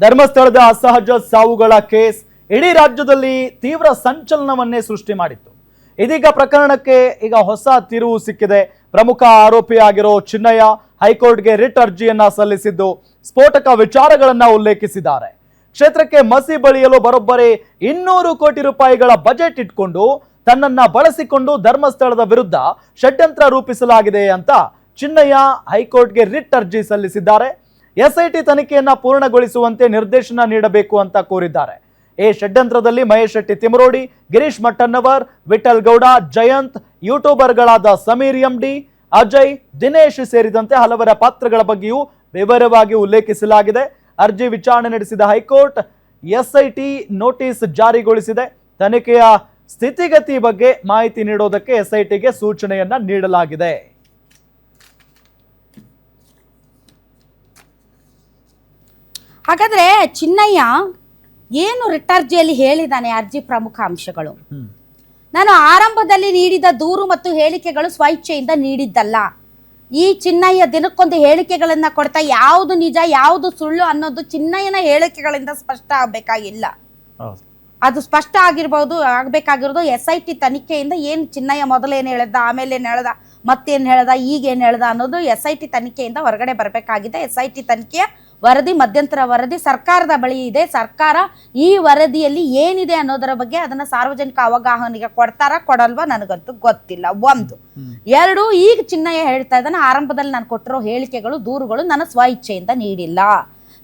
ಧರ್ಮಸ್ಥಳದ ಅಸಹಜ ಸಾವುಗಳ ಕೇಸ್ ಇಡೀ ರಾಜ್ಯದಲ್ಲಿ ತೀವ್ರ ಸಂಚಲನವನ್ನೇ ಸೃಷ್ಟಿ ಮಾಡಿತ್ತು. ಇದೀಗ ಪ್ರಕರಣಕ್ಕೆ ಹೊಸ ತಿರುವು ಸಿಕ್ಕಿದೆ. ಪ್ರಮುಖ ಆರೋಪಿಯಾಗಿರೋ ಚಿನ್ನಯ್ಯ ಹೈಕೋರ್ಟ್ಗೆ ರಿಟ್ ಅರ್ಜಿಯನ್ನ ಸಲ್ಲಿಸಿದ್ದು ಸ್ಫೋಟಕ ವಿಚಾರಗಳನ್ನ ಉಲ್ಲೇಖಿಸಿದ್ದಾರೆ. ಕ್ಷೇತ್ರಕ್ಕೆ ಮಸಿ ಬಳಿಯಲು ಬರೋಬ್ಬರಿ 200 ಕೋಟಿ ರೂಪಾಯಿಗಳ ಬಜೆಟ್ ಇಟ್ಕೊಂಡು ತನ್ನನ್ನ ಬಳಸಿಕೊಂಡು ಧರ್ಮಸ್ಥಳದ ವಿರುದ್ಧ ಷಡ್ಯಂತ್ರ ರೂಪಿಸಲಾಗಿದೆ ಅಂತ ಚಿನ್ನಯ್ಯ ಹೈಕೋರ್ಟ್ಗೆ ರಿಟ್ ಅರ್ಜಿ ಸಲ್ಲಿಸಿದ್ದಾರೆ. ಎಸ್ಐಟಿ ತನಿಖೆಯನ್ನ ಪೂರ್ಣಗೊಳಿಸುವಂತೆ ನಿರ್ದೇಶನ ನೀಡಬೇಕು ಅಂತ ಕೋರಿದ್ದಾರೆ. ಈ ಷಡ್ಯಂತ್ರದಲ್ಲಿ ಮಹೇಶ್ ಶೆಟ್ಟಿ ತಿಮರೋಡಿ, ಗಿರೀಶ್ ಮಟ್ಟಣ್ಣವರ್, ವಿಠಲ್ ಗೌಡ, ಜಯಂತ್, ಯೂಟ್ಯೂಬರ್ಗಳಾದ ಸಮೀರ್ ಎಂಡಿ, ಅಜಯ್, ದಿನೇಶ್ ಸೇರಿದಂತೆ ಹಲವರ ಪಾತ್ರಗಳ ಬಗ್ಗೆಯೂ ವಿವರವಾಗಿ ಉಲ್ಲೇಖಿಸಲಾಗಿದೆ. ಅರ್ಜಿ ವಿಚಾರಣೆ ನಡೆಸಿದ ಹೈಕೋರ್ಟ್ ಎಸ್ಐಟಿ ನೋಟಿಸ್ ಜಾರಿಗೊಳಿಸಿದೆ. ತನಿಖೆಯ ಸ್ಥಿತಿಗತಿ ಬಗ್ಗೆ ಮಾಹಿತಿ ನೀಡೋದಕ್ಕೆ ಎಸ್ಐಟಿಗೆ ಸೂಚನೆಯನ್ನ ನೀಡಲಾಗಿದೆ. ಹಾಗಾದ್ರೆ ಚಿನ್ನಯ್ಯ ಏನು ರಿಟ್ ಅರ್ಜಿಯಲ್ಲಿ ಹೇಳಿದ್ದಾನೆ? ಅರ್ಜಿ ಪ್ರಮುಖ ಅಂಶಗಳು: ನಾನು ಆರಂಭದಲ್ಲಿ ನೀಡಿದ ದೂರು ಮತ್ತು ಹೇಳಿಕೆಗಳು ಸ್ವಇಚ್ಛೆಯಿಂದ ನೀಡಿದ್ದಲ್ಲ. ಈ ಚಿನ್ನಯ್ಯ ದಿನಕ್ಕೊಂದು ಹೇಳಿಕೆಗಳನ್ನ ಕೊಡ್ತಾ ಯಾವುದು ನಿಜ ಯಾವುದು ಸುಳ್ಳು ಅನ್ನೋದು ಚಿನ್ನಯ್ಯನ ಹೇಳಿಕೆಗಳಿಂದ ಸ್ಪಷ್ಟ ಆಗ್ಬೇಕಾಗಿಲ್ಲ. ಅದು ಸ್ಪಷ್ಟ ಆಗ್ಬೇಕಾಗಿರೋದು SIT ತನಿಖೆಯಿಂದ. ಏನು ಚಿನ್ನಯ್ಯ ಮೊದಲೇನು ಹೇಳ್ದ, ಆಮೇಲೆ ಏನು ಹೇಳ್ದ, ಮತ್ತೇನು ಹೇಳ್ದ, ಈಗೇನು ಹೇಳ್ದ ಅನ್ನೋದು SIT ತನಿಖೆಯಿಂದ ಹೊರಗಡೆ ಬರಬೇಕಾಗಿದೆ. SIT ತನಿಖೆಯ ವರದಿ, ಮಧ್ಯಂತರ ವರದಿ ಸರ್ಕಾರದ ಬಳಿ ಇದೆ. ಸರ್ಕಾರ ಈ ವರದಿಯಲ್ಲಿ ಏನಿದೆ ಅನ್ನೋದರ ಬಗ್ಗೆ ಅದನ್ನ ಸಾರ್ವಜನಿಕ ಅವಗಾಹನೆಗೆ ಕೊಡ್ತಾರ ಕೊಡಲ್ವಾ ನನಗಂತೂ ಗೊತ್ತಿಲ್ಲ. 1. 2, ಈಗ ಚಿನ್ನಯ್ಯ ಹೇಳ್ತಾ ಇದ್ದಾನೆ, ಆರಂಭದಲ್ಲಿ ನಾನು ಕೊಟ್ಟಿರೋ ಹೇಳಿಕೆಗಳು ದೂರುಗಳು ನನ್ನ ಸ್ವಇಚ್ಛೆಯಿಂದ ನೀಡಿಲ್ಲ.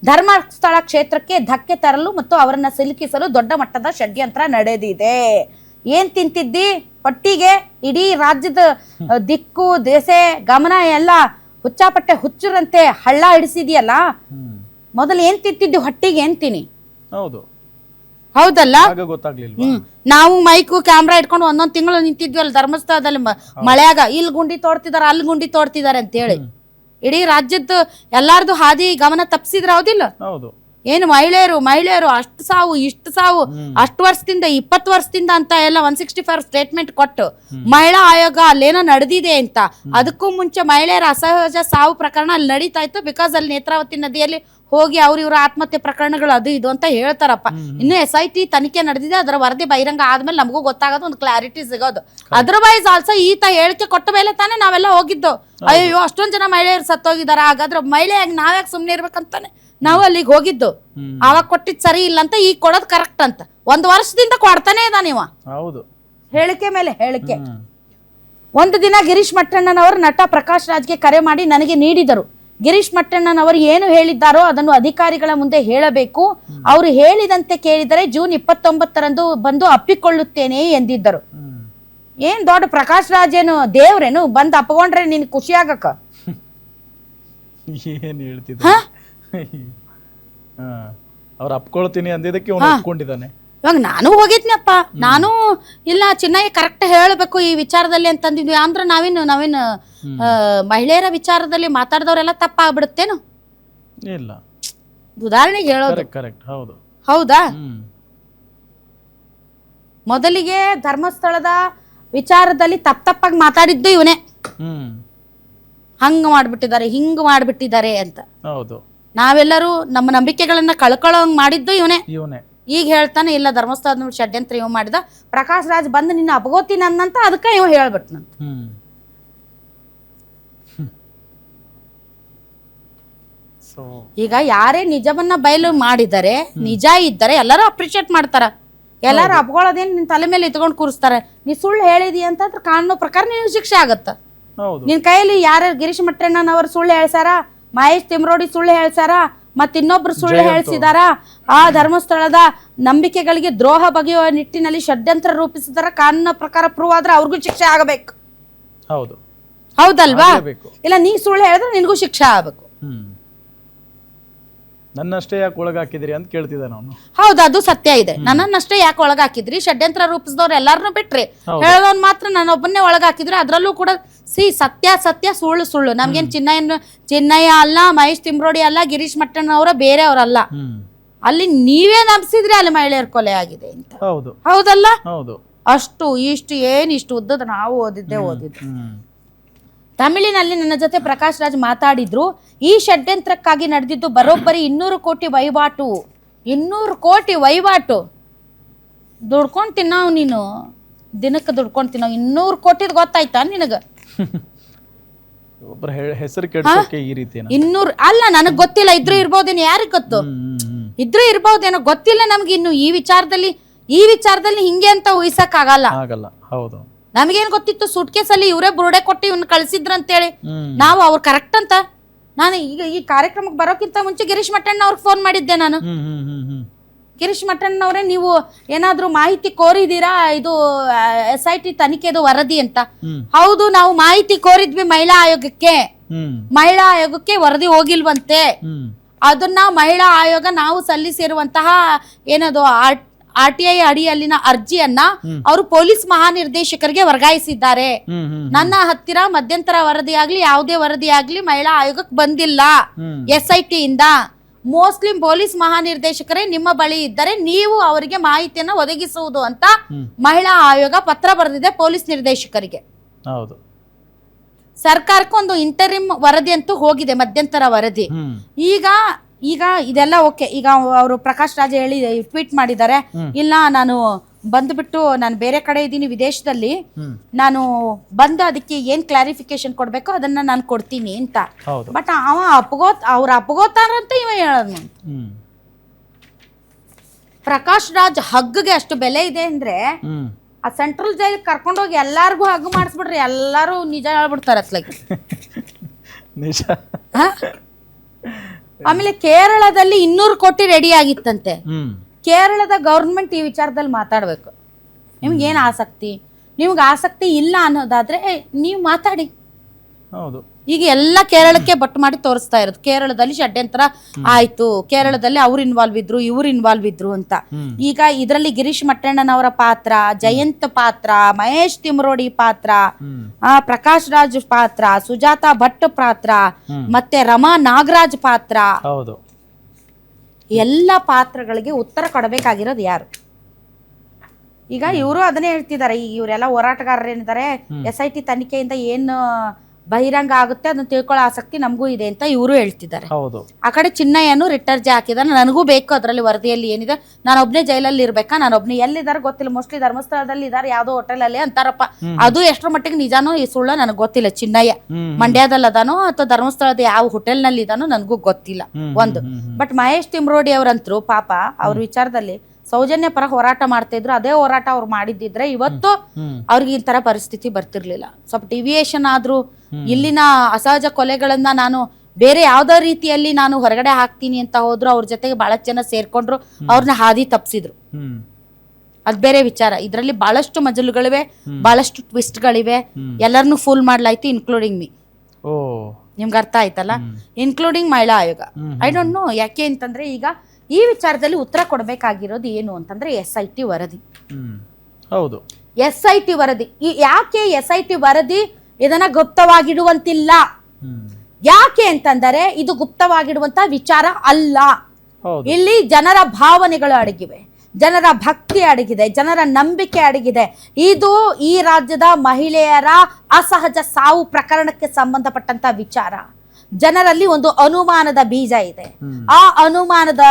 ಧರ್ಮಸ್ಥಳ ಕ್ಷೇತ್ರಕ್ಕೆ ಧಕ್ಕೆ ತರಲು ಮತ್ತು ಅವರನ್ನ ಸಿಲುಕಿಸಲು ದೊಡ್ಡ ಮಟ್ಟದ ಷಡ್ಯಂತ್ರ ನಡೆದಿದೆ. ಏನ್ ತಿಂತಿದ್ದಿ ಹೊಟ್ಟಿಗೆ? ಇಡೀ ರಾಜ್ಯದ ದಿಕ್ಕು ದೆಸೆ ಗಮನ ಎಲ್ಲ ಹುಚ್ಚಾಪಟ್ಟೆ ಹುಚ್ಚರಂತೆ ಹಳ್ಳ ಹಿಡಿಸಿದ್ಯಲ್ಲ. ಮೊದಲು ಏನ್ ತಿಂತಿದ್ದಿ ಹೊಟ್ಟಿಗೆ? ಅಂತೀನಿ. ಹೌದಲ್ಲ? ನಾವು ಮೈಕು ಕ್ಯಾಮ್ರಾ ಇಟ್ಕೊಂಡು ಒಂದೊಂದ್ ತಿಂಗಳು ನಿಂತಿದ್ವಿ ಅಲ್ಲಿ ಧರ್ಮಸ್ಥಳದಲ್ಲಿ ಮಳೆಯಾಗ. ಇಲ್ಲಿ ಗುಂಡಿ ತೋಡ್ತಿದಾರ, ಅಲ್ಲಿ ಗುಂಡಿ ತೋಡ್ತಿದಾರೆ ಅಂತ ಹೇಳಿ ಇಡೀ ರಾಜ್ಯದ ಎಲ್ಲಾರ್ದು ಹಾದಿ ಗಮನ ತಪ್ಪಿಸಿದ್ರ? ಹೌದಿಲ್ಲ? ಏನು ಮಹಿಳೆಯರು ಅಷ್ಟು ಸಾವು ಇಷ್ಟು ಸಾವು, ಅಷ್ಟು ವರ್ಷದಿಂದ 20 ವರ್ಷದಿಂದ ಅಂತ ಎಲ್ಲ 164 ಸ್ಟೇಟ್ಮೆಂಟ್ ಕೊಟ್ಟು ಮಹಿಳಾ ಆಯೋಗ ಅಲ್ಲೇನೋ ನಡೆದಿದೆ ಅಂತ. ಅದಕ್ಕೂ ಮುಂಚೆ ಮಹಿಳೆಯರ ಅಸಹಜ ಸಾವು ಪ್ರಕರಣ ಅಲ್ಲಿ ನಡೀತಾ ಇತ್ತು. ಬಿಕಾಸ್ ಅಲ್ಲಿ ನೇತ್ರಾವತಿ ನದಿಯಲ್ಲಿ ಹೋಗಿ ಇವ್ರ ಆತ್ಮಹತ್ಯೆ ಪ್ರಕರಣಗಳು ಅದು ಇದು ಅಂತ ಹೇಳ್ತಾರಪ್ಪ. ಇನ್ನು SIT ತನಿಖೆ ನಡೆದಿದೆ, ಅದರ ವರದಿ ಬಹಿರಂಗ ಆದ್ಮೇಲೆ ನಮಗೂ ಗೊತ್ತಾಗೋದು, ಒಂದು ಕ್ಲಾರಿಟಿ ಸಿಗೋದು. ಅದರ್ವೈಸ್ ಆಲ್ಸೋ ಈತ ಹೇಳಿಕೆ ಕೊಟ್ಟ ಮೇಲೆ ತಾನೇ ನಾವೆಲ್ಲ ಹೋಗಿದ್ದು. ಅಯ್ಯೋ ಅಷ್ಟೊಂದ್ ಜನ ಮಹಿಳೆಯರು ಸತ್ತೋಗಿದಾರ, ಹಾಗಾದ್ರೆ ಮಹಿಳೆಯಾಗಿ ನಾವ್ಯಾಕೆ ಸುಮ್ನೆ ಇರ್ಬೇಕಂತಾನೆ ನಾವು ಅಲ್ಲಿಗೆ ಹೋಗಿದ್ದು. ಆವಾಗ ಕೊಟ್ಟಿದ್ ಸರಿ ಇಲ್ಲ ಅಂತ ಈಗ ಕೊಡೋದು ಕರೆಕ್ಟ್ ಅಂತ 1 ವರ್ಷದಿಂದ ಕೊಡ್ತಾನೆ ಇದ್ದಾನೆ ಇವ. ಹೇಳಿಕೆ ಮೇಲೆ ಹೇಳಿಕೆ. ಒಂದು ದಿನ ಗಿರೀಶ್ ಮಟ್ಟಣ್ಣನವರು ನಟ ಪ್ರಕಾಶ್ ರಾಜ್ಗೆ ಕರೆ ಮಾಡಿ ನನಗೆ ನೀಡಿದರು. ಗಿರೀಶ್ ಮಟ್ಟಣ್ಣನವರು ಏನು ಹೇಳಿದ್ದಾರೋ ಅದನ್ನು ಅಧಿಕಾರಿಗಳ ಮುಂದೆ ಹೇಳಬೇಕು. ಅವರು ಹೇಳಿದಂತೆ ಕೇಳಿದರೆ ಜೂನ್ 29ರಂದು ಬಂದು ಅಪ್ಪಿಕೊಳ್ಳುತ್ತೇನೆ ಎಂದಿದ್ದರು. ಏನ್ ದೊಡ್ಡ ಪ್ರಕಾಶ್ ರಾಜ್ ಏನು ದೇವ್ರೇನು? ಬಂದು ಅಪ್ಕೊಂಡ್ರೆ ನಿನ್ ಖುಷಿ ಆಗಕ್ಕ? ಏನ್ ಹೇಳ್ತಿದ್ದ? ಅವ್ರು ಅಪ್ಕೊಳ್ತೀನಿ ಅಂದಿದ್ದಕ್ಕೆ ಒಪ್ಕೊಂಡಿದ್ದಾನೆ. ಇವಾಗ ನಾನು ಹೋಗಿದ್ನಪ್ಪ, ನಾನು ಇಲ್ಲ ಚಿನ್ನಯ್ಯ ಕರೆಕ್ಟ್ ಹೇಳಬೇಕು ಈ ವಿಚಾರದಲ್ಲಿ ಅಂತಂದಿದ್ವಿ ಅಂದ್ರೆ ನಾವೇನು ಮಹಿಳೆಯರ ವಿಚಾರದಲ್ಲಿ ಮಾತಾಡಿದವರೆಲ್ಲ ತಪ್ಪಾಗ್ಬಿಡುತ್ತೇನು? ಇಲ್ಲ, ಉದಾಹರಣೆಗೆ ಹೇಳೋದು. ಹೌದಾ? ಮೊದಲಿಗೆ ಧರ್ಮಸ್ಥಳದ ವಿಚಾರದಲ್ಲಿ ತಪ್ಪಾಗಿ ಮಾತಾಡಿದ್ದು ಇವನೇ. ಹಂಗ ಮಾಡ್ಬಿಟ್ಟಿದ್ದಾರೆ, ಹಿಂಗ ಮಾಡ್ಬಿಟ್ಟಿದ್ದಾರೆ ಅಂತ. ನಾವೆಲ್ಲರೂ ನಮ್ಮ ನಂಬಿಕೆಗಳನ್ನ ಕಳ್ಕೊಳ್ಳೋಂಗ್ ಮಾಡಿದ್ದು ಇವನೇ. ಈಗ ಹೇಳ್ತಾನೆ ಇಲ್ಲ ಧರ್ಮಸ್ಥಳದ ಷಡ್ಯಂತ್ರ ಇವ್ ಮಾಡಿದ. ಪ್ರಕಾಶ್ ರಾಜ್ ಬಂದು ನಿನ್ನ ಅಪಗೋತೀನಿ ಅನ್ನಂತ ಅದಕ್ಕೆ ಇವ ಹೇಳ್ಬಿಟ್ನಂತ. ಈಗ ಯಾರೇ ನಿಜವನ್ನ ಬಯಲು ಮಾಡಿದರೆ, ನಿಜ ಇದ್ದರೆ ಎಲ್ಲರೂ ಅಪ್ರಿಶಿಯೇಟ್ ಮಾಡ್ತಾರ. ಎಲ್ಲಾರು ಅಪ್ಕೊಳ್ಳೋದೇನ್ ನಿನ್ ತಲೆ ಮೇಲೆ ಇಟ್ಕೊಂಡು ಕೂರಿಸ್ತಾರೆ. ನೀ ಸುಳ್ಳು ಹೇಳಿದಿ ಅಂತಂದ್ರೆ ಕಾನೂನು ಪ್ರಕಾರ ನಿನಗೆ ಶಿಕ್ಷೆ ಆಗತ್ತ. ನಿನ್ ಕೈಯಲ್ಲಿ ಯಾರ್ಯಾರು ಗಿರೀಶ್ ಮಟ್ಟಣ್ಣನವರು ಸುಳ್ಳು ಹೇಳ್ಸಾರ, ಮಹೇಶ್ ತಿಮರೋಡಿ ಸುಳ್ಳು ಹೇಳ್ಸಾರ, ಮತ್ ಇನ್ನೊಬ್ರು ಸುಳ್ಳು ಹೇಳ್ಸಿದಾರ, ಆ ಧರ್ಮಸ್ಥಳದ ನಂಬಿಕೆಗಳಿಗೆ ದ್ರೋಹ ಬಗೆಯುವ ನಿಟ್ಟಿನಲ್ಲಿ ಷಡ್ಯಂತ್ರ ರೂಪಿಸಿದಾರ, ಕಾನೂನ ಪ್ರಕಾರ ಪ್ರೂವ್ ಆದ್ರೆ ಅವ್ರಿಗೂ ಶಿಕ್ಷೆ ಆಗಬೇಕು. ಹೌದಲ್ವಾ? ಇಲ್ಲ ನೀ ಸುಳ್ಳು ಹೇಳಿದ್ರೆ ನಿನಗೂ ಶಿಕ್ಷೆ ಆಗಬೇಕು. ನನ್ನಷ್ಟೇ ಯಾಕೆ ಒಳಗಾಕಿದ್ರಿ ಅಂತ ಕೇಳ್ತಿದ್ದ ನಾನು. ಹೌದು, ಅದು ಸತ್ಯ ಇದೆ. ನನ್ನಷ್ಟೇ ಯಾಕೆ ಒಳಗಾಕಿದ್ರಿ? ಷಡ್ಯಂತ್ರ ರೂಪಿಸಿದವ್ರು ಎಲ್ಲಾರನ್ನೂ ಬಿಟ್ರಿ, ಹೇಳೋನ್ ಮಾತ್ರ ನನ್ನೊಬ್ಬನ್ನೇ ಒಳಗಾಕಿದ್ರಿ. ಅದ್ರಲ್ಲೂ ಕೂಡ ಸತ್ಯ ಸುಳ್ಳು ಸುಳ್ಳು. ನಮ್ಗೇನ್ ಚಿನ್ನಯ್ಯ ಅಲ್ಲ, ಮಹೇಶ್ ತಿಮ್ರೋಡಿ ಅಲ್ಲ, ಗಿರೀಶ್ ಮಟ್ಟಣ್ಣವರ ಬೇರೆಯವರಲ್ಲ. ಅಲ್ಲಿ ನೀವೇ ನಂಬಿಸಿದ್ರಿ ಅಲ್ಲಿ ಮಹಿಳೆಯರ ಕೊಲೆ ಆಗಿದೆ ಅಂತ. ಹೌದಲ್ಲ? ಅಷ್ಟು ಇಷ್ಟು ಉದ್ದದ ನಾವು ಓದಿದ್ದೆ. ತಮಿಳಿನಲ್ಲಿ ನನ್ನ ಜೊತೆ ಪ್ರಕಾಶ್ ರಾಜ್ ಮಾತಾಡಿದ್ರು. ಈ ಷಡ್ಯಂತ್ರಕ್ಕಾಗಿ ನಡೆದಿದ್ದು ಬರೋಬ್ಬರಿ 200 ಕೋಟಿ ವಹಿವಾಟು. 200 ಕೋಟಿ ವಹಿವಾಟು. ದುಡ್ಕೊಂಡು ತಿನ್ನವ್ ನೀನು, ದಿನಕ್ಕೆ ದುಡ್ಕೊಂಡು ತಿನ್ನವ್. 200 ಕೋಟಿದ್ ಗೊತ್ತಾಯ್ತಾ ನಿನಗ? ಒಬ್ಬರ ಹೆಸರು ಕೆಡಿಸೋಕೆ ಈ ರೀತಿ 200 ಅಲ್ಲ, ನನಗ್ ಗೊತ್ತಿಲ್ಲ. ಇದ್ರೂ ಇರ್ಬೋದೇನೋ, ಯಾರಿಗ್ ಗೊತ್ತು? ಇದ್ರೂ ಇರ್ಬೋದೇನೋ, ಗೊತ್ತಿಲ್ಲ ನಮ್ಗೆ. ಇನ್ನು ಈ ವಿಚಾರದಲ್ಲಿ ಹಿಂಗೆ ಅಂತ ಊಹಿಸಕ್ ಆಗಲ್ಲ. ಹೌದು, ನಮಗೇನ್ ಗೊತ್ತಿತ್ತು? ಸೂಟ್ ಕೇಸಲ್ಲಿ ಇವರೇ ಬುರುಡೆ ಕೊಟ್ಟು ಇವ್ನ ಕಳ್ಸಿದ್ರ ಅಂತೇಳಿ. ನಾವು ಅವ್ರು ಕರೆಕ್ಟ್ ಅಂತ. ನಾನು ಈಗ ಈ ಕಾರ್ಯಕ್ರಮಕ್ಕೆ ಬರೋಕ್ಕಿಂತ ಮುಂಚೆ ಗಿರೀಶ್ ಮಟ್ಟಣ್ಣ ಅವ್ರಿಗೆ ಫೋನ್ ಮಾಡಿದ್ದೆ ನಾನು. ಗಿರೀಶ್ ಮಟ್ಟಣ್ಣವ್ರೆ, ನೀವು ಏನಾದ್ರೂ ಮಾಹಿತಿ ಕೋರಿದೀರಾ ಇದು SIT ತನಿಖೆದು ವರದಿ ಅಂತ? ಹೌದು, ನಾವು ಮಾಹಿತಿ ಕೋರಿದ್ವಿ ಮಹಿಳಾ ಆಯೋಗಕ್ಕೆ ವರದಿ ಹೋಗಿಲ್ವಂತೆ. ಅದನ್ನ ಮಹಿಳಾ ಆಯೋಗ ನಾವು ಸಲ್ಲಿಸಿರುವಂತಹ ಏನದು RTI ಅಡಿಯಲ್ಲಿನ ಅರ್ಜಿಯನ್ನ ಅವರು ಪೊಲೀಸ್ ಮಹಾನಿರ್ದೇಶಕರಿಗೆ ವರ್ಗಾಯಿಸಿದ್ದಾರೆ. ನನ್ನ ಹತ್ತಿರ ಮಧ್ಯಂತರ ವರದಿ ಆಗ್ಲಿ ಯಾವುದೇ ವರದಿ ಆಗ್ಲಿ ಮಹಿಳಾ ಆಯೋಗಕ್ಕೆ ಬಂದಿಲ್ಲ SIT ಇಂದ. ಮೋಸ್ಟ್ಲಿ ಪೊಲೀಸ್ ಮಹಾನಿರ್ದೇಶಕರೇ ನಿಮ್ಮ ಬಳಿ ಇದ್ದರೆ ನೀವು ಅವರಿಗೆ ಮಾಹಿತಿಯನ್ನ ಒದಗಿಸುವುದು ಅಂತ ಮಹಿಳಾ ಆಯೋಗ ಪತ್ರ ಬರೆದಿದೆ ಪೊಲೀಸ್ ನಿರ್ದೇಶಕರಿಗೆ. ಹೌದು, ಸರ್ಕಾರಕ್ಕೆ ಒಂದು ಇಂಟರಿಮ್ ವರದಿ ಅಂತೂ ಹೋಗಿದೆ, ಮಧ್ಯಂತರ ವರದಿ. ಈಗ ಇದೆಲ್ಲ ಓಕೆ. ಈಗ ಅವರು ಪ್ರಕಾಶ್ ರಾಜ್ ಹೇಳಿ ಟ್ವೀಟ್ ಮಾಡಿದ್ದಾರೆ, ಇಲ್ಲ ನಾನು ಬಂದ್ಬಿಟ್ಟು ನಾನು ಬೇರೆ ಕಡೆ ಇದ್ದೀನಿ ವಿದೇಶದಲ್ಲಿ, ನಾನು ಬಂದು ಅದಕ್ಕೆ ಏನ್ ಕ್ಲಾರಿಫಿಕೇಶನ್ ಕೊಡ್ಬೇಕೋ ಅದನ್ನ ನಾನು ಕೊಡ್ತೀನಿ ಅಂತ. ಬಟ್ ಅವ್ರ ಅಪಗೋತಾರಂತ ಇವ ಹೇಳೋದು. ಪ್ರಕಾಶ್ ರಾಜ್ ಹಗ್ಗಗೆ ಅಷ್ಟು ಬೆಲೆ ಇದೆ ಅಂದ್ರೆ ಆ ಸೆಂಟ್ರಲ್ ಜೈಲ್ ಕರ್ಕೊಂಡೋಗಿ ಎಲ್ಲಾರ್ಗು ಹಗ್ಗು ಮಾಡಿಸ್ಬಿಡ್ರಿ, ಎಲ್ಲಾರು ನಿಜ ಹೇಳ್ಬಿಡ್ತಾರ ಅತ್ಲಾಗ. ನಿಜ. ಆಮೇಲೆ ಕೇರಳದಲ್ಲಿ 200 ಕೋಟಿ ರೆಡಿ ಆಗಿತ್ತಂತೆ. ಕೇರಳದ ಗವರ್ಮೆಂಟ್ ಈ ವಿಚಾರದಲ್ಲಿ ಮಾತಾಡ್ಬೇಕು. ನಿಮ್ಗೇನು ಆಸಕ್ತಿ? ನಿಮ್ಗೆ ಆಸಕ್ತಿ ಇಲ್ಲ ಅನ್ನೋದಾದ್ರೆ ನೀವು ಮಾತಾಡಿ. ಹೌದು, ಈಗ ಎಲ್ಲ ಕೇರಳಕ್ಕೆ ಬಟ್ಟು ಮಾಡಿ ತೋರಿಸ್ತಾ ಇರೋದು. ಕೇರಳದಲ್ಲಿ ಷಡ್ಯಂತ್ರ ಆಯ್ತು, ಕೇರಳದಲ್ಲಿ ಅವ್ರು ಇನ್ವಾಲ್ವ್ ಇದ್ರು ಅಂತ. ಈಗ ಇದರಲ್ಲಿ ಗಿರೀಶ್ ಮಟ್ಟಣ್ಣನವರ ಪಾತ್ರ, ಜಯಂತ್ ಪಾತ್ರ, ಮಹೇಶ್ ತಿಮ್ರೋಡಿ ಪಾತ್ರ, ಪ್ರಕಾಶ್ ರಾಜ್ ಪಾತ್ರ, ಸುಜಾತಾ ಭಟ್ ಪಾತ್ರ, ಮತ್ತೆ ರಮಾ ನಾಗರಾಜ್ ಪಾತ್ರ, ಎಲ್ಲ ಪಾತ್ರಗಳಿಗೆ ಉತ್ತರ ಕೊಡಬೇಕಾಗಿರೋದು ಯಾರು? ಈಗ ಇವರು ಅದನ್ನೇ ಹೇಳ್ತಿದ್ದಾರೆ. ಇವರೆಲ್ಲ ಹೋರಾಟಗಾರರು ಏನಿದ್ದಾರೆ, SIT ತನಿಖೆಯಿಂದ ಏನು ಬಹಿರಂಗ ಆಗುತ್ತೆ ಅದನ್ನ ತಿಳ್ಕೊಳ್ಳೋ ಆಸಕ್ತಿ ನಮಗೂ ಇದೆ ಅಂತ ಇವರು ಹೇಳ್ತಿದ್ದಾರೆ. ಆ ಕಡೆ ಚಿನ್ನಯ್ಯನು ರಿಟರ್ಜಿ ಹಾಕಿದಾನೆ, ನನಗೂ ಬೇಕು ಅದರಲ್ಲಿ ವರದಿಯಲ್ಲಿ ಏನಿದೆ, ನಾನು ಒಬ್ನೇ ಜೈಲಲ್ಲಿ ಇರ್ಬೇಕಾ, ನಾನು ಒಬ್ನೇ ಎಲ್ಲಿದ್ದಾರೆ ಗೊತ್ತಿಲ್ಲ, ಮೋಸ್ಟ್ಲಿ ಧರ್ಮಸ್ಥಳದಲ್ಲಿ ಇದಾರೆ, ಯಾವ್ದೋ ಹೋಟೆಲ್ ಅಲ್ಲಿ ಅಂತಾರಪ್ಪ. ಅದು ಎಷ್ಟರ ಮಟ್ಟಿಗೆ ನಿಜಾನೋ ಈ ಸುಳ್ಳ ನನಗೆ ಗೊತ್ತಿಲ್ಲ. ಚಿನ್ನಯ್ಯ ಮಂಡ್ಯದಲ್ಲಿ ಅದಾನೋ ಅಥವಾ ಧರ್ಮಸ್ಥಳದ ಯಾವ ಹೋಟೆಲ್ ನಲ್ಲಿ ಇದಾನೋ ನನಗೂ ಗೊತ್ತಿಲ್ಲ ಒಂದು. ಬಟ್ ಮಹೇಶ್ ತಿಮ್ರೋಡಿ ಅವರಂತರೂ ಪಾಪ ಅವ್ರ ವಿಚಾರದಲ್ಲಿ ಸೌಜನ್ಯ ಪರ ಹೋರಾಟ ಮಾಡ್ತಾ ಇದ್ರು. ಅದೇ ಹೋರಾಟ ಅವ್ರು ಮಾಡಿದ್ದಿದ್ರೆ ಇವತ್ತು ಅವ್ರಿಗೆ ಈ ತರ ಪರಿಸ್ಥಿತಿ ಬರ್ತಿರ್ಲಿಲ್ಲ. ಸ್ವಲ್ಪ ಡಿವಿಯೇಷನ್ ಆದ್ರೂ ಇಲ್ಲಿನ ಅಸಹಜ ಕೊಲೆಗಳನ್ನ ನಾನು ಬೇರೆ ಯಾವ್ದೋ ರೀತಿಯಲ್ಲಿ ನಾನು ಹೊರಗಡೆ ಹಾಕ್ತೀನಿ ಅಂತ ಹೋದ್ರು, ಅವ್ರ ಜೊತೆಗೆ ಬಹಳಷ್ಟು ಜನ ಸೇರ್ಕೊಂಡ್ರು, ಅವ್ರನ್ನ ಹಾದಿ ತಪ್ಪಿಸಿದ್ರು. ಅದ್ ಬೇರೆ ವಿಚಾರ. ಇದ್ರಲ್ಲಿ ಬಹಳಷ್ಟು ಮಜಲುಗಳಿವೆ, ಬಹಳಷ್ಟು ಟ್ವಿಸ್ಟ್ಗಳಿವೆ. ಎಲ್ಲರನ್ನೂ ಫೂಲ್ ಮಾಡ್ಲಾಯ್ತು, ಇನ್ಕ್ಲೂಡಿಂಗ್ ಮೀ. ನಿಮ್ಗೆ ಅರ್ಥ ಆಯ್ತಲ್ಲ? ಇನ್ಕ್ಲೂಡಿಂಗ್ ಮಹಿಳಾ ಆಯೋಗ. ಐ ಡೋಂಟ್ ನೋ ಯಾಕೆ ಅಂತಂದ್ರೆ ಈಗ ಈ ವಿಚಾರದಲ್ಲಿ ಉತ್ತರ ಕೊಡಬೇಕಾಗಿರೋದು ಏನು ಅಂತಂದ್ರೆ SIT ವರದಿ. ಹೌದು, SIT ವರದಿ. ಯಾಕೆ SIT ವರದಿ ಇದನ್ನ ಗುಪ್ತವಾಗಿಡುವಂತಿಲ್ಲ? ಯಾಕೆ ಅಂತಂದರೆ ಇದು ಗುಪ್ತವಾಗಿಡುವಂತ ವಿಚಾರ ಅಲ್ಲ. ಇಲ್ಲಿ ಜನರ ಭಾವನೆಗಳು ಅಡಗಿವೆ, ಜನರ ಭಕ್ತಿ ಅಡಗಿದೆ, ಜನರ ನಂಬಿಕೆ ಅಡಗಿದೆ. ಇದು ಈ ರಾಜ್ಯದ ಮಹಿಳೆಯರ ಅಸಹಜ ಸಾವು ಪ್ರಕರಣಕ್ಕೆ ಸಂಬಂಧಪಟ್ಟಂತ ವಿಚಾರ. ಜನರಲ್ಲಿ ಒಂದು ಅನುಮಾನದ ಬೀಜ ಇದೆ. ಆ ಅನುಮಾನದ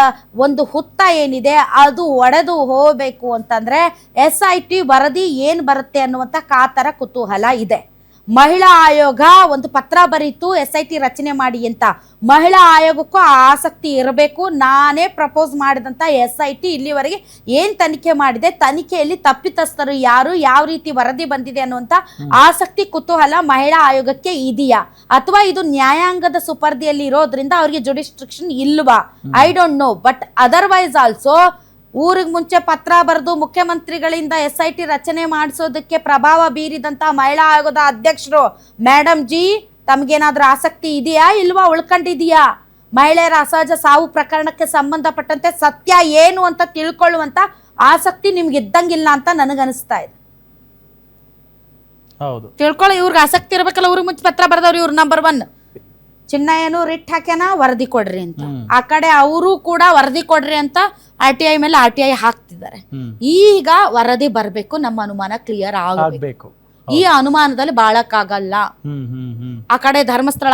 ಒಂದು ಹುತ್ತ ಏನಿದೆ ಅದು ಒಡೆದು ಹೋಗಬೇಕು ಅಂತಂದ್ರೆ SIT ವರದಿ ಏನ್ ಬರುತ್ತೆ ಅನ್ನುವಂತ ಕಾತರ ಕುತೂಹಲ ಇದೆ. ಮಹಿಳಾ ಆಯೋಗ ಒಂದು ಪತ್ರ ಬರೀತು SIT ರಚನೆ ಮಾಡಿ ಅಂತ. ಮಹಿಳಾ ಆಯೋಗಕ್ಕೂ ಆಸಕ್ತಿ ಇರಬೇಕು. ನಾನೇ ಪ್ರಪೋಸ್ ಮಾಡಿದಂತ SIT ಇಲ್ಲಿವರೆಗೆ ಏನ್ ತನಿಖೆ ಮಾಡಿದೆ, ತನಿಖೆಯಲ್ಲಿ ತಪ್ಪಿತಸ್ಥರು ಯಾರು, ಯಾವ ರೀತಿ ವರದಿ ಬಂದಿದೆ ಅನ್ನುವಂತ ಆಸಕ್ತಿ ಕುತೂಹಲ ಮಹಿಳಾ ಆಯೋಗಕ್ಕೆ ಇದೆಯಾ, ಅಥವಾ ಇದು ನ್ಯಾಯಾಂಗದ ಸುಪರ್ದಿಯಲ್ಲಿ ಇರೋದ್ರಿಂದ ಅವ್ರಿಗೆ ಜುಡಿಸ್ಟ್ರಿಕ್ಷನ್ ಇಲ್ವಾ? I don't know. But otherwise also ಊರಿಗೆ ಮುಂಚೆ ಪತ್ರ ಬರೆದು ಮುಖ್ಯಮಂತ್ರಿಗಳಿಂದ SIT ರಚನೆ ಮಾಡಿಸೋದಕ್ಕೆ ಪ್ರಭಾವ ಬೀರಿದಂತ ಮಹಿಳಾ ಆಯೋಗದ ಅಧ್ಯಕ್ಷರು ಮೇಡಮ್ ಜಿ, ತಮ್ಗೇನಾದ್ರೂ ಆಸಕ್ತಿ ಇದೆಯಾ ಇಲ್ವಾ, ಉಳ್ಕೊಂಡಿದೆಯಾ? ಮಹಿಳೆಯರ ಅಸಹಜ ಸಾವು ಪ್ರಕರಣಕ್ಕೆ ಸಂಬಂಧಪಟ್ಟಂತೆ ಸತ್ಯ ಏನು ಅಂತ ತಿಳ್ಕೊಳ್ಳುವಂತ ಆಸಕ್ತಿ ನಿಮ್ಗೆ ಇದ್ದಂಗಿಲ್ಲ ಅಂತ ನನಗನ್ನಿಸ್ತಾ ಇದೆ. ತಿಳ್ಕೊಳ್ಳೋ ಇವ್ರಿಗೆ ಆಸಕ್ತಿ ಇರ್ಬೇಕಲ್ಲ. ಊರಿಗೆ ಮುಂಚೆ ಪತ್ರ ಬರೆದವ್ರು ಇವ್ರು ನಂಬರ್ 1. ಚಿನ್ನಯ್ಯನು ರಿಟ್ ಹಾಕ್ಯಾನ ವರದಿ ಕೊಡ್ರಿ ಅಂತ. ಆ ಕಡೆ ಅವರು ಕೂಡ ವರದಿ ಕೊಡ್ರಿ ಅಂತ RTI ಮೇಲೆ RTI ಹಾಕ್ತಿದ್ದಾರೆ. ಈಗ ವರದಿ ಬರ್ಬೇಕು, ನಮ್ಮ ಅನುಮಾನ ಕ್ಲಿಯರ್ ಆಗಬೇಕು. ಈ ಅನುಮಾನದಲ್ಲಿ ಬಾಳಕ್ಕಾಗಲ್ಲ. ಆ ಕಡೆ ಧರ್ಮಸ್ಥಳ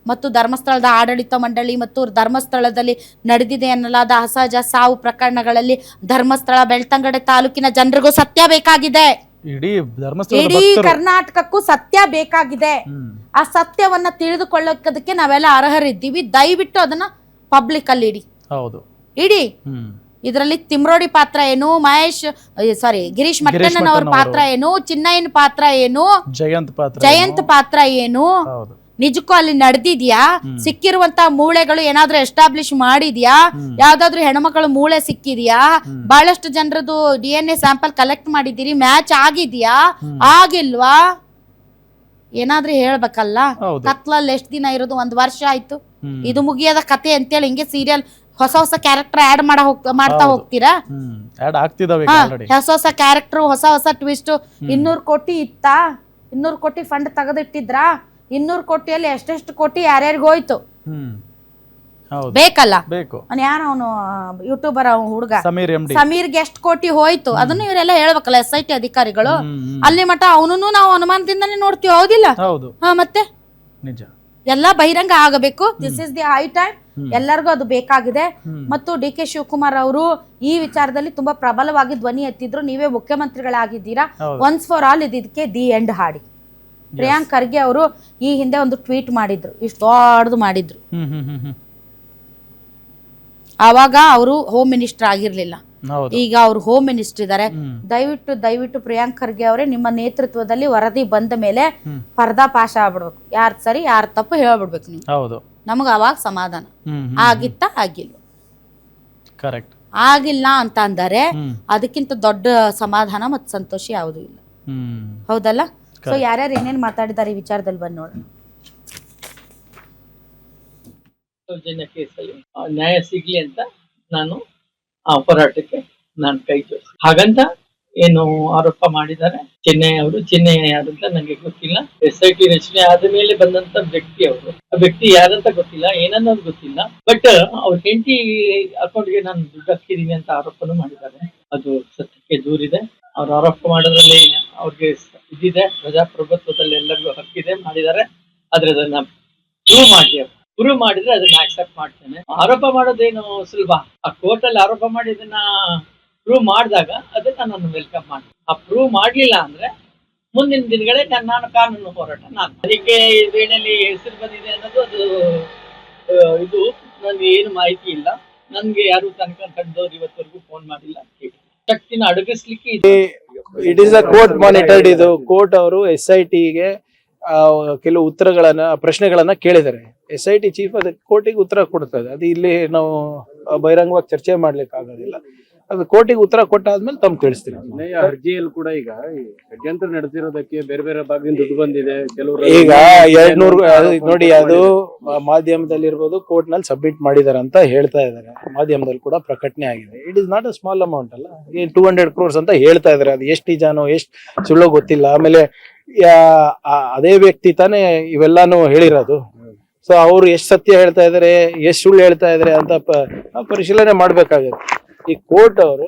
ಮತ್ತು ಧರ್ಮಸ್ಥಳದ ಆಡಳಿತ ಮಂಡಳಿ ಮತ್ತು ಧರ್ಮಸ್ಥಳದಲ್ಲಿ ನಡೆದಿದೆ ಎನ್ನಲಾದ ಅಸಹಜ ಸಾವು ಪ್ರಕರಣಗಳಲ್ಲಿ ಧರ್ಮಸ್ಥಳ ಬೆಳ್ತಂಗಡಿ ತಾಲೂಕಿನ ಜನರಿಗೂ ಸತ್ಯ ಬೇಕಾಗಿದೆ. ಇಡೀ ಕರ್ನಾಟಕಕ್ಕೂ ಸತ್ಯ ಬೇಕಾಗಿದೆ. ಆ ಸತ್ಯವನ್ನ ತಿಳಿದುಕೊಳ್ಳೋದಕ್ಕೆ ನಾವೆಲ್ಲ ಅರ್ಹರಿದ್ದೀವಿ. ದಯವಿಟ್ಟು ಅದನ್ನ ಪಬ್ಲಿಕ್ ಅಲ್ಲಿ ಇಡಿ. ಇದರಲ್ಲಿ ತಿಮ್ರೋಡಿ ಪಾತ್ರ ಏನು, ಗಿರೀಶ್ ಮಟ್ಟಣ್ಣನ್ ಅವ್ರ ಪಾತ್ರ ಏನು, ಚಿನ್ನಯ್ಯನ ಪಾತ್ರ ಏನು, ಜಯಂತ್ ಪಾತ್ರ ಏನು, ನಿಜಕ್ಕೂ ಅಲ್ಲಿ ನಡೆದಿದ್ಯಾ, ಸಿಕ್ಕಿರುವಂತ ಮೂಳೆಗಳು ಏನಾದ್ರೂ ಎಸ್ಟಾಬ್ಲಿಷ್ ಮಾಡಿದ್ಯಾ, ಯಾವ್ದಾದ್ರು ಹೆಣ್ಮಕ್ಳು ಮೂಳೆ ಸಿಕ್ಕಿದ್ಯಾ, ಬಹಳಷ್ಟು ಜನರದು DNA ಸ್ಯಾಂಪಲ್ ಕಲೆಕ್ಟ್ ಮಾಡಿದ್ದೀರಿ, ಮ್ಯಾಚ್ ಆಗಿದ್ಯಾ, ಆಗಿಲ್ವಾ, ಏನಾದ್ರೂ ಹೇಳ್ಬೇಕಲ್ಲ. ಕತ್ಲಲ್ಲಿ ಎಷ್ಟ್ ದಿನ ಇರೋದು, 1 ವರ್ಷ ಆಯ್ತು, ಇದು ಮುಗಿಯದ ಕತೆ ಅಂತೇಳಿ ಹಿಂಗೆ ಸೀರಿಯಲ್ ಹೊಸ ಕ್ಯಾರೆಕ್ಟರ್ ಆಡ್ ಮಾಡ್ತಾ ಹೋಗ್ತೀರಾ. ಹೊಸ ಕ್ಯಾರೆಕ್ಟರ್, ಹೊಸ ಟ್ವಿಸ್ಟ್. 200 ಕೋಟಿ ಇತ್ತ, 200 ಕೋಟಿ ಫಂಡ್ ತೆಗೆದಿಟ್ಟಿದ್ರ, 200 ಕೋಟಿಯಲ್ಲಿ ಎಷ್ಟೆಷ್ಟು ಕೋಟಿ ಯಾರ್ಯಾರಿಗೂ ಹೋಯ್ತು ಬೇಕಲ್ಲ. ಯಾರ ಅವನು ಯೂಟ್ಯೂಬರ್ ಹುಡುಗ ಸಮೀರ್ಗೆ ಎಷ್ಟು ಕೋಟಿ ಹೋಯ್ತು ಅದನ್ನು ಇವರೆಲ್ಲ ಹೇಳ್ಬೇಕಲ್ಲ, SIT ಅಧಿಕಾರಿಗಳು. ಅಲ್ಲಿ ಮಠ ಅವನು ನಾವು ಅನುಮಾನದಿಂದಲೇ ನೋಡ್ತೀವಿ, ಹೌದಿಲ್ಲ? ಮತ್ತೆ ಎಲ್ಲ ಬಹಿರಂಗ ಆಗಬೇಕು. This is the high time. ಎಲ್ಲರಿಗೂ ಅದು ಬೇಕಾಗಿದೆ. ಮತ್ತು DK ಶಿವಕುಮಾರ್ ಅವರು ಈ ವಿಚಾರದಲ್ಲಿ ತುಂಬಾ ಪ್ರಬಲವಾಗಿ ಧ್ವನಿ ಎತ್ತಿದ್ರು. ನೀವೇ ಮುಖ್ಯಮಂತ್ರಿಗಳಾಗಿದ್ದೀರಾ, ಒನ್ಸ್ ಫಾರ್ ಆಲ್ ಇದಕ್ಕೆ ದಿ ಎಂಡ್ ಹಾಡಿ. ಪ್ರಿಯಾಂಕ್ ಖರ್ಗೆ ಅವರು ಈ ಹಿಂದೆ ಒಂದು ಟ್ವೀಟ್ ಮಾಡಿದ್ರು, ಇಷ್ಟು ದೊಡ್ಡದು ಮಾಡಿದ್ರು. ಆವಾಗ ಅವರು ಹೋಮ್ ಮಿನಿಸ್ಟರ್ ಆಗಿರ್ಲಿಲ್ಲ, ಈಗ ಅವ್ರು ಹೋಮ್ ಮಿನಿಸ್ಟರ್ ಇದ್ದಾರೆ. ದಯವಿಟ್ಟು ಪ್ರಿಯಾಂಕ್ ಖರ್ಗೆ ಅವರೇ, ನಿಮ್ಮ ನೇತೃತ್ವದಲ್ಲಿ ವರದಿ ಬಂದ ಮೇಲೆ ಪರ್ದಾ ಪಾಶ ಆಗ್ಬಿಡ್ಬೇಕು. ಯಾರ್ ಸರಿ ಯಾರ್ ತಪ್ಪು ಹೇಳ್ಬಿಡ್ಬೇಕು ನೀವು. ನಮಗ ಅವಾಗ ಸಮಾಧಾನ ಆಗಿತ್ತ, ಆಗಿಲ್ಲ, ಕರೆಕ್ಟ್ ಆಗಿಲ್ಲ ಅಂತ ಅಂದರೆ ಅದಕ್ಕಿಂತ ದೊಡ್ಡ ಸಮಾಧಾನ ಮತ್ತು ಸಂತೋಷ ಯಾವುದೂ ಇಲ್ಲ, ಹೌದಲ್ಲ? ಸೊ ಯಾರ್ಯಾರು ಏನೇನ್ ಮಾತಾಡಿದ್ದಾರೆ ಈ ವಿಚಾರದಲ್ಲಿ ಬಂದು ನೋಡೋಣ. ಕೇಸಲ್ಲಿ ನ್ಯಾಯ ಸಿಗ್ಲಿ ಅಂತ ನಾನು ಆ ಹೋರಾಟಕ್ಕೆ ನಾನು ಕೈ ಜೋಡಿಸಿ, ಹಾಗಂತ ಏನು ಆರೋಪ ಮಾಡಿದ್ದಾರೆ ಚಿನ್ನಯ್ಯ ಯಾರು ಅಂತ ನಂಗೆ ಗೊತ್ತಿಲ್ಲ. SIT ರಚನೆ ಆದ ಮೇಲೆ ಬಂದಂತ ವ್ಯಕ್ತಿ ಅವರು, ಆ ವ್ಯಕ್ತಿ ಯಾರಂತ ಗೊತ್ತಿಲ್ಲ, ಏನನ್ನೋದು ಗೊತ್ತಿಲ್ಲ. ಬಟ್ ಅವ್ರ ಹೆಂಡತಿ ಅಕೌಂಟ್ಗೆ ನಾನು ದುಡ್ಡು ಹಾಕಿದೀನಿ ಅಂತ ಆರೋಪನೂ ಮಾಡಿದ್ದಾರೆ. ಅದು ಸತ್ಯಕ್ಕೆ ದೂರಿದೆ. ಅವ್ರ ಆರೋಪ ಮಾಡೋದ್ರಲ್ಲಿ ಅವ್ರಿಗೆ ಇದಿದೆ, ಪ್ರಜಾಪ್ರಭುತ್ವದಲ್ಲಿ ಎಲ್ಲರಿಗೂ ಹಕ್ಕಿದೆ, ಮಾಡಿದ್ದಾರೆ. ಆದ್ರೆ ಅದನ್ನ ಪ್ರೂವ್ ಮಾಡಿದ್ರೆ ಅದನ್ನ ಆಕ್ಸೆಪ್ಟ್ ಮಾಡ್ತೇನೆ. ಆರೋಪ ಮಾಡೋದೇನು ಸುಲಭ. ಆ ಕೋರ್ಟ್ ಅಲ್ಲಿ ಆರೋಪ ಮಾಡಿ ಅದನ್ನ ಪ್ರೂವ್ ಮಾಡಿದಾಗ ಅದನ್ನ ನಾನು ವೆಲ್ಕಮ್ ಮಾಡಿ. ಆ ಪ್ರೂವ್ ಮಾಡ್ಲಿಲ್ಲ ಅಂದ್ರೆ ಮುಂದಿನ ದಿನಗಳೇ ನಾನು ಕಾನೂನು ಹೋರಾಟ ಅದಕ್ಕೆ ವೇಳೆಯಲ್ಲಿ ಹೆಸರು ಬಂದಿದೆ ಅನ್ನೋದು ಅದು ಇದು ನನ್ಗೆ ಏನು ಮಾಹಿತಿ ಇಲ್ಲ. ನನ್ಗೆ ಯಾರು ತನಕ ಕಂಡವ್ರು ಇವತ್ತವರೆಗೂ ಫೋನ್ ಮಾಡಿಲ್ಲ. ಶಕ್ತಿನ ಅಡಗಿಸ್ಲಿಕ್ಕೆ it is a court monitored. ಇದು ಕೋರ್ಟ್ ಅವರು SITಗೆ ಕೆಲವು ಪ್ರಶ್ನೆಗಳನ್ನ ಕೇಳಿದ್ದಾರೆ. SIT ಚೀಫ್ ಅದಕ್ಕೆ ಕೋರ್ಟಿಗೆ ಉತ್ತರ ಕೊಡ್ತದೆ. ಅದು ಇಲ್ಲಿ ನಾವು ಬಹಿರಂಗವಾಗಿ ಚರ್ಚೆ ಮಾಡ್ಲಿಕ್ಕೆ ಆಗೋದಿಲ್ಲ. ಅದು ಕೋರ್ಟಿಗೆ ಉತ್ತರ ಕೊಟ್ಟಾದ್ಮೇಲೆ ತಮ್ಗೆ ತಿಳಿಸ್ತೀನಿ. ಅರ್ಜಿಯಲ್ಲಿ ಕೂಡ ಈಗ ಷಡ್ಯಂತ್ರ ನಡೆದಿರೋದಕ್ಕೆ ಬೇರೆ ಬೇರೆ ಭಾಗದಿಂದ ದುಡ್ಡು ಬಂದಿದೆ. ಕೆಲವರು ಈಗ 200 ನೋಡಿ, ಅದು ಮಾಧ್ಯಮದಲ್ಲಿ ಇರ್ಬೋದು, ಕೋರ್ಟ್ ನಲ್ಲಿ ಸಬ್ಮಿಟ್ ಮಾಡಿದಾರೆ ಅಂತ ಹೇಳ್ತಾ ಇದಾರೆ. ಮಾಧ್ಯಮದಲ್ಲಿ ಕೂಡ ಪ್ರಕಟಣೆ ಆಗಿದೆ. It is not a small amount ಅಲ್ಲ, 200 crores ಅಂತ ಹೇಳ್ತಾ ಇದಾರೆ. ಅದು ಎಷ್ಟು ನಿಜಾನೋ ಎಷ್ಟು ಸುಳ್ಳೋ ಗೊತ್ತಿಲ್ಲ. ಆಮೇಲೆ ಅದೇ ವ್ಯಕ್ತಿ ತಾನೇ ಇವೆಲ್ಲಾನು ಹೇಳಿರೋದು. ಸೊ ಅವ್ರು ಎಷ್ಟು ಸತ್ಯ ಹೇಳ್ತಾ ಇದಾರೆ, ಎಷ್ಟು ಸುಳ್ಳು ಹೇಳ್ತಾ ಇದಾರೆ ಅಂತ ಪರಿಶೀಲನೆ ಮಾಡ್ಬೇಕಾಗುತ್ತೆ. ಈ ಕೋರ್ಟ್ ಅವರು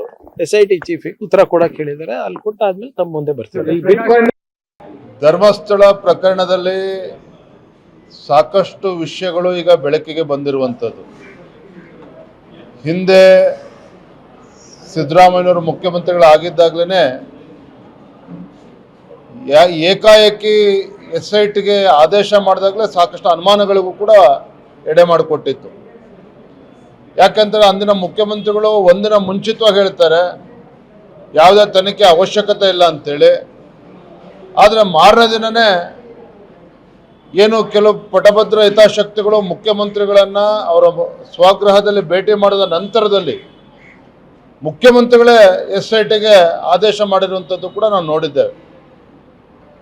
SIT ಚೀಫ್ ಉತ್ತರ ಕೊಡಕ್ ಹೇಳಿದ್ದಾರೆ. ಅಲ್ಲಿ ಕೊಟ್ಟಾದ್ಮೇಲೆ ತಮ್ಮ ಮುಂದೆ ಬರ್ತಾರೆ. ಧರ್ಮಸ್ಥಳ ಪ್ರಕರಣದಲ್ಲಿ ಸಾಕಷ್ಟು ವಿಷಯಗಳು ಈಗ ಬೆಳಕಿಗೆ ಬಂದಿರುವಂಥದ್ದು. ಹಿಂದೆ ಸಿದ್ದರಾಮಯ್ಯನವರು ಮುಖ್ಯಮಂತ್ರಿಗಳಾಗಿದ್ದಾಗಲೇ ಏಕಾಏಕಿ SITಗೆ ಆದೇಶ ಮಾಡಿದಾಗಲೇ ಸಾಕಷ್ಟು ಅನುಮಾನಗಳಿಗೂ ಕೂಡ ಎಡೆ ಮಾಡಿಕೊಟ್ಟಿತ್ತು. ಯಾಕೆಂದರೆ ಅಂದಿನ ಮುಖ್ಯಮಂತ್ರಿಗಳು ಒಂದಿನ ಮುಂಚಿತವಾಗಿ ಹೇಳ್ತಾರೆ ಯಾವುದೇ ತನಿಖೆ ಅವಶ್ಯಕತೆ ಇಲ್ಲ ಅಂತೇಳಿ. ಆದರೆ ಮಾರನೇ ದಿನನೇ ಏನು ಕೆಲವು ಪಟಭದ್ರ ಹಿತಾಸಕ್ತಿಗಳು ಮುಖ್ಯಮಂತ್ರಿಗಳನ್ನು ಅವರ ಸ್ವಗೃಹದಲ್ಲಿ ಭೇಟಿ ಮಾಡಿದ ನಂತರದಲ್ಲಿ ಮುಖ್ಯಮಂತ್ರಿಗಳೇ SITಗೆ ಆದೇಶ ಮಾಡಿರುವಂಥದ್ದು ಕೂಡ ನಾವು ನೋಡಿದ್ದೇವೆ.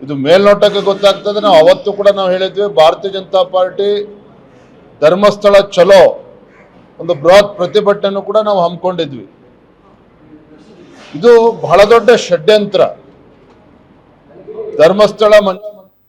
ಇದು ಮೇಲ್ನೋಟಕ್ಕೆ ಗೊತ್ತಾಗ್ತದೆ. ನಾವು ಅವತ್ತು ಕೂಡ ನಾವು ಹೇಳಿದ್ವಿ, ಭಾರತೀಯ ಜನತಾ ಪಾರ್ಟಿ ಧರ್ಮಸ್ಥಳ ಚಲೋ ಒಂದು ಬೃಹತ್ ಪ್ರತಿಭಟನೆ ಕೂಡ ನಾವು ಹಮ್ಮಿಕೊಂಡಿದ್ವಿ. ಇದು ಬಹಳ ದೊಡ್ಡ ಷಡ್ಯಂತ್ರ. ಧರ್ಮಸ್ಥಳ